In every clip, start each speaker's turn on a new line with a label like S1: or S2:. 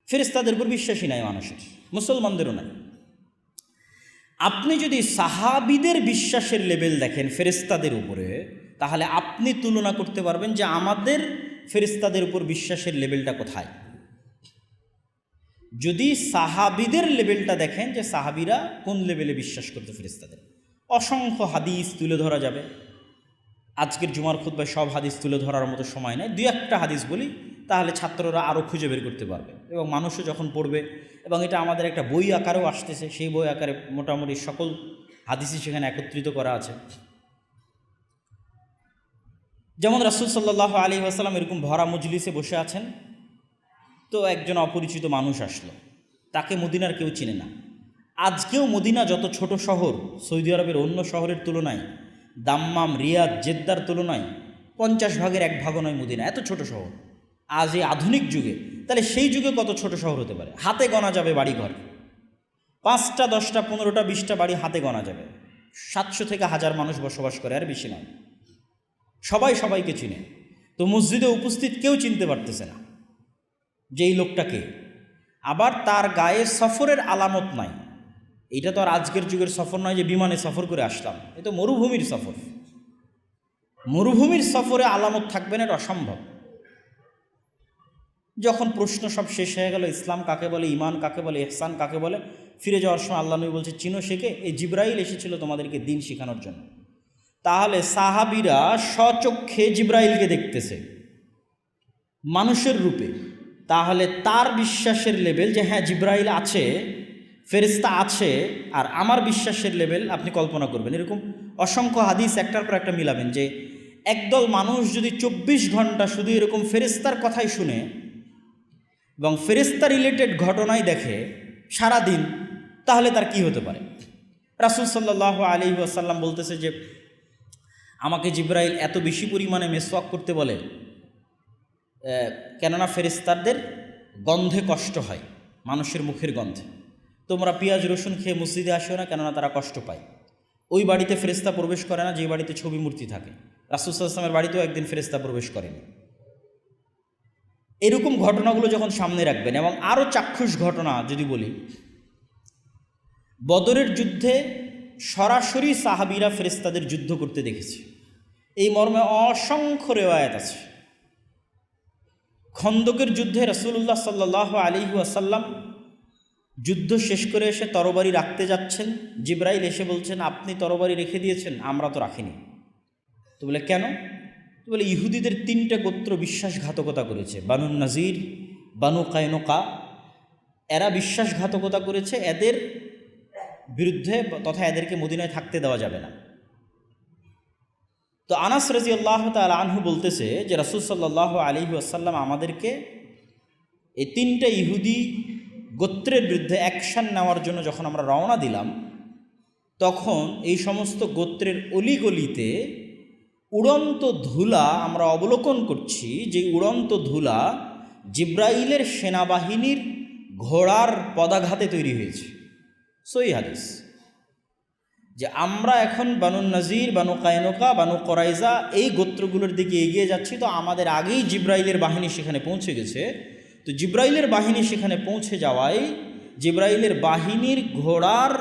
S1: ফেরেশতাদের উপর বিশ্বাসই নাই মানুষের, মুসলমানদেরও নাই। আপনি যদি সাহাবীদের বিশ্বাসের লেভেল দেখেন ফেরেশতাদের উপরে, তাহলে আপনি তুলনা করতে পারবেন যে আমাদের ফেরেশতাদের উপর বিশ্বাসের লেভেলটা কোথায়। যদি সাহাবীদের লেভেলটা দেখেন যে সাহাবীরা কোন লেভেলে বিশ্বাস করতে ফেরেশতাদের, অসংখ্য হাদিস তুলে ধরা যাবে। আজকের জুমার খুতবায় সব হাদিস তুলে ধরার মতো সময় নেই, দুই একটা হাদিস বলি, তাহলে ছাত্ররা আরও খুঁজে বের করতে পারবে এবং মানুষও যখন পড়বে, এবং এটা আমাদের একটা বই আকারেও আসতেছে, সেই বই আকারে মোটামুটি সকল হাদিসই সেখানে একত্রিত করা আছে। যেমন রাসূল সাল্লাল্লাহু আলাইহি ওয়াসাল্লাম এরকম ভরা মজলিসে বসে আছেন, তো একজন অপরিচিত মানুষ আসলো, তাকে মদিনার কেউ চিনে না। আজকেও মদিনা যত ছোট শহর, সৌদি আরবের অন্য শহরের তুলনায়, দাম্মাম, রিয়াদ, জেদ্দার তুলনায় 50 ভাগের 1 ভাগও নয় মদিনা, এত ছোট শহর আজ এই আধুনিক যুগে। তাহলে সেই যুগে কত ছোট শহর হতে পারে? হাতে গোনা যাবে বাড়িঘর, 5টা 10টা 15টা 20টা বাড়ি হাতে গোনা যাবে। 700 থেকে 1000 মানুষ বসবাস করে, আর বেশি নয়। সবাই সবাইকে চিনে। তো মসজিদে উপস্থিত কেউ চিনতে পারতেছে না যে এই লোকটাকে। আবার তার গায়ে সফরের আলামত নাই। এইটা তো আর আজকের যুগের সফর নয় যে বিমানে সফর করে আসলাম, এ তো মরুভূমির সফর। মরুভূমির সফরে আলামত থাকবে না, এটা অসম্ভব। যখন প্রশ্ন সব শেষ হয়ে গেল, ইসলাম কাকে বলে, ঈমান কাকে বলে, ইহসান কাকে বলে, ফিরে যাওয়ার সময় আল্লাহ নবী বলছে, চিনো শেখে, এই জিব্রাইল এসেছিল তোমাদেরকে দিন শেখানোর জন্য। তাহলে সাহাবীরা স্বচক্ষে জিব্রাইলকে দেখতেছে মানুষের রূপে, তাহলে তার বিশ্বাসের লেভেল যে হ্যাঁ জিব্রাইল আছে, ফেরেশতা আছে, আর আমার বিশ্বাসের লেভেল আপনি কল্পনা করবেন। এরকম অসংখ্য হাদিস একটার পর একটা মিলাবেন যে একদল মানুষ যদি 24 ঘন্টা শুধু এরকম ফেরেশতার কথাই শুনে এবং ফেরেশতা রিলেটেড ঘটনাই দেখে সারা দিন, তাহলে তার কি হতে পারে? রাসূল সাল্লাল্লাহু আলাইহি ওয়াসাল্লাম বলতেছে যে আমাকে জিব্রাইল এত বেশি পরিমাণে মেসওয়াক করতে বলে, কেননা ফেরেশতাদের গন্ধে কষ্ট হয়, মানুষের মুখের গন্ধে। তোমরা পেঁয়াজ রসুন খেয়ে মসজিদে আসিও না, কেননা তারা কষ্ট পায়। ওই বাড়িতে ফেরেশতা প্রবেশ করে না যে বাড়িতে ছবি মূর্তি থাকে। রাসূল সাল্লাল্লাহু আলাইহি ওয়াসাল্লামের বাড়িতেও একদিন ফেরেশতা প্রবেশ করেনি। এরকম ঘটনাগুলো যখন সামনে রাখবেন, এবং আরও চাক্ষুষ ঘটনা যদি বলি, বদরের যুদ্ধে সরাসরি সাহাবীরা ফেরেশতাদের যুদ্ধ করতে দেখেছে, এই মর্মে অসংখ্য রেওয়ায়াত আছে। খন্দকের যুদ্ধে রাসূলুল্লাহ সাল্লাল্লাহু আলাইহি ওয়াসাল্লাম যুদ্ধ শেষ করে এসে তরবারি রাখতে যাচ্ছেন, জিব্রাইল এসে বলছেন, আপনি তরবারি রেখে দিয়েছেন, আমরা তো রাখিনি। তো বলে কেন? তো বলে ইহুদিদের 3টে গোত্র বিশ্বাসঘাতকতা করেছে, বানু নাজির, বানু কায়নুকা, এরা বিশ্বাসঘাতকতা করেছে, এদের বিরুদ্ধে তথা এদেরকে মদিনায় থাকতে দেওয়া যাবে না। তো আনাস রাদিয়াল্লাহু তাআলা আনহু বলতেছে যে রাসূল সাল্লাল্লাহু আলাইহি ওয়াসাল্লাম আমাদেরকে এই 3টে ইহুদি গোত্রের বিরুদ্ধে অ্যাকশন নেওয়ার জন্য যখন আমরা রওনা দিলাম, তখন এই সমস্ত গোত্রের অলিগলিতে উড়ন্ত ধুলা আমরা অবলোকন করছি, যে উড়ন্ত ধুলা জিব্রাইলের সেনাবাহিনীর ঘোড়ার পদাঘাতে তৈরি হয়েছে। সহিহ হাদিস যে আমরা এখন বানু নাজির, বানু কায়নুকা, বানু কোরাইজা এই গোত্রগুলোর দিকে এগিয়ে যাচ্ছি, তো আমাদের আগেই জিব্রাইলের বাহিনী সেখানে পৌঁছে গেছে। তো জিব্রাইলের বাহিনী সেখানে পৌঁছে যাওয়ায় জিব্রাইলের বাহিনীর ঘোড়ার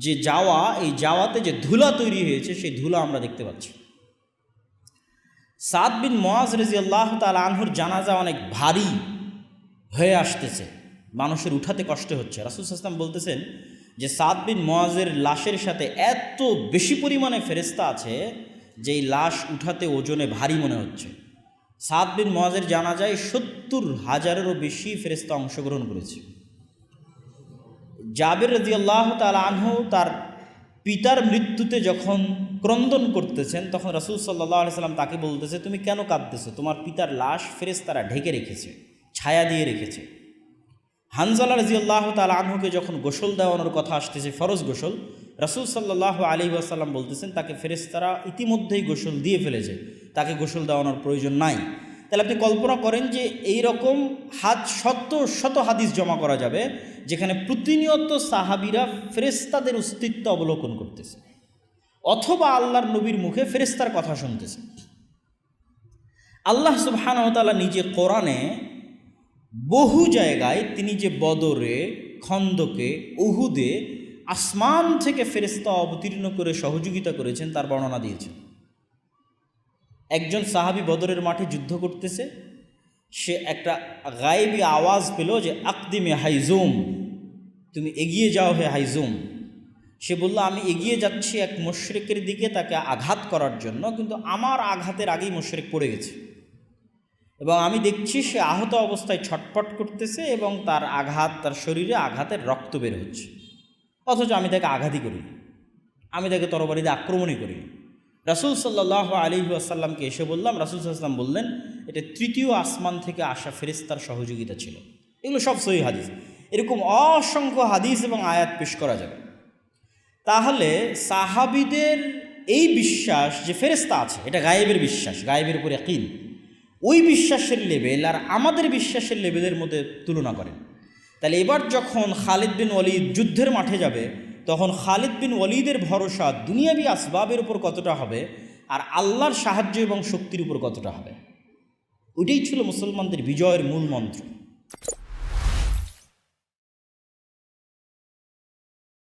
S1: যে যাওয়া, এই যাওয়াতে যে ধুলা তৈরি হয়েছে, সেই ধুলা আমরা দেখতে পাচ্ছি। সাদ বিন মুআজ রাদিয়াল্লাহু তাআলা আনহুর জানাজা অনেক ভারী হয়ে আসতেছে, মানুষের উঠাতে কষ্ট হচ্ছে। রাসূল সাল্লাল্লাহু আলাইহি ওয়াসাল্লাম বলতেছেন যে সাদ বিন মুআজের লাশের সাথে এত বেশি পরিমাণে ফেরেশতা আছে যে এই লাশ উঠাতে ওজনে ভারী মনে হচ্ছে। সাদ বিন মুআজের জানাজায় 70,000-এরও বেশি ফেরেশতা অংশগ্রহণ করেছে। জাবির রাদিয়াল্লাহু তাআলা আনহু তার পিতার মৃত্যুতে যখন ক্রন্দন করতেছেন, তখন রাসূল সাল্লাল্লাহু আলাইহি ওয়াসাল্লাম তাকে বলতেছে, তুমি কেন কাঁদতেছো? তোমার পিতার লাশ ফেরেশতারা ঢেকে রেখেছে, ছায়া দিয়ে রেখেছে। হানজালা রাদিয়াল্লাহু তাআলা আনহুকে যখন গোসল দেওয়ানোর কথা আসতেছে, ফরজ গোসল, রাসূল সাল্লাল্লাহু আলাইহি ওয়াসাল্লাম বলতেছেন তাকে ফেরেশতারা ইতিমধ্যেই গোসল দিয়ে ফেলেছে, তাকে গোসল দেওয়ানোর প্রয়োজন নাই। তাহলে আপনি কল্পনা করেন যে এই রকম শত শত হাদিস জমা করা যাবে যেখানে প্রতিনিয়ত সাহাবীরা ফেরেশতাদের অস্তিত্ব অবলোকন করতেছে, অথবা আল্লাহর নবীর মুখে ফেরেশতার কথা শুনতেছে। আল্লাহ সুবহানাহু ওয়া তাআলা নিজে কোরআনে বহু জায়গায় তিনি যে বদরে, খন্দকে, উহুদে আসমান থেকে ফেরেশতা অবতীর্ণ করে সহযোগিতা করেছেন তার বর্ণনা দিয়েছেন। একজন সাহাবী বদরের মাঠে যুদ্ধ করতেছে, সে একটা গায়েবী আওয়াজ পেল যে আকদিমে হাইজুম, তুমি এগিয়ে যাও হে হাইজুম। সে বলল, আমি এগিয়ে যাচ্ছি এক মুশরিকের দিকে তাকে আঘাত করার জন্য, কিন্তু আমার আঘাতের আগেই মুশরিক পড়ে গেছে এবং আমি দেখছি সে আহত অবস্থায় ছটফট করতেছে এবং তার আঘাত, তার শরীরে আঘাতের রক্ত বের হচ্ছে, অথচ আমি তাকে আঘাতই করিনি, আমি তাকে তরবারি দিয়ে আক্রমণই করিনি। রাসূল সাল্লাল্লাহু আলাইহি ওয়াসাল্লামকে এসে বললাম, রাসূল সাল্লাল্লাহু আলাইহি ওয়াসাল্লাম বললেন এটা তৃতীয় আসমান থেকে আসা ফেরেশতার সহযোগিতা ছিল। এগুলো সব সহিহ হাদিস, এরকম অসংখ্য হাদিস এবং আয়াত পেশ করা যাবে। তাহলে সাহাবীদের এই বিশ্বাস যে ফেরেশতা আছে, এটা গায়েবের বিশ্বাস, গায়েবের উপর ইয়াকিন, ওই বিশ্বাসের লেভেল আর আমাদের বিশ্বাসের লেভেলের মধ্যে তুলনা করেন। তাহলে এবার যখন খালিদ বিন ওয়ালিদ যুদ্ধের মাঠে যাবে, তখন খালিদ বিন ওয়ালিদের ভরসা দুনিয়াবি আসবাবের উপর কতটা হবে আর আল্লাহর সাহায্য এবং শক্তির উপর কতটা হবে, ওইটাই ছিল মুসলমানদের বিজয়ের মূল মন্ত্র।